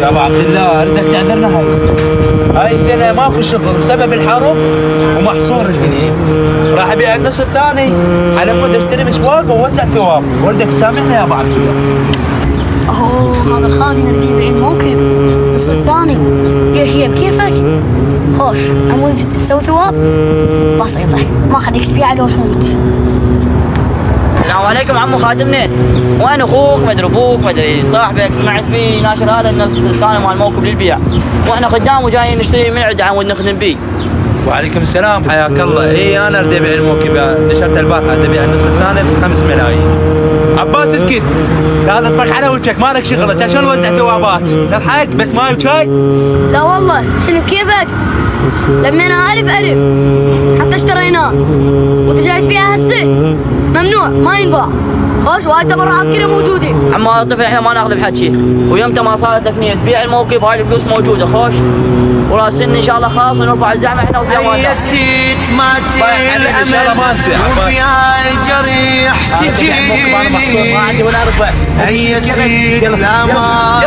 يا ابو عبد الله ردك تعذرنا هاي السنه ماكو شغل بسبب الحرب ومحصور الدنيا. راح ابيع النص الثاني على مود اشتري مسواق ووزع ثواب. ولدك سامحنا يا ابو عبد الله. هذا الخادم يريد يبيع الموكب النص الثاني. ليش هي بكيفك؟ خوش عمود تسوي ثواب بسيطة، ما خليك تبيع لو تموت. السلام عليكم عمو خادمنا، وين اخوك مدري ابوك مدري صاحبك سمعت بيه ناشر هذا النص الثاني مال الموكب للبيع، واحنا خدام وجايين نشتري من عنده عمود نخدم بيه. وعليكم السلام حياك الله. اي انا اريد ابيع الموكب، نشرت البارحه اريد ابيع النص الثاني ب5 ملايين. عباس اسكت، لا تطبخ على وجهك مالك شغله، عشان نوزع ثوابات. نضحك بس ماي وشاي. لا والله شنو بكيفك؟ لما انا اعرف حتى اشتريناه وانت جاي تبيعه هسه ممنوع ما ينباع. خوش وهاي تبرعات كلها موجوده. عمو هذا الطفل احنا ما ناخذ بحكي، ويومتى ما صارت لك نيه تبيع الموكب هاي الفلوس موجوده. خوش وراسلنا ان شاء الله خلاص ونرفع الزحمه احنا ويا مالنا. يسيت مات الامل ويا الجريح تجيني. ما عندي ولا ربع. يسيت لا ما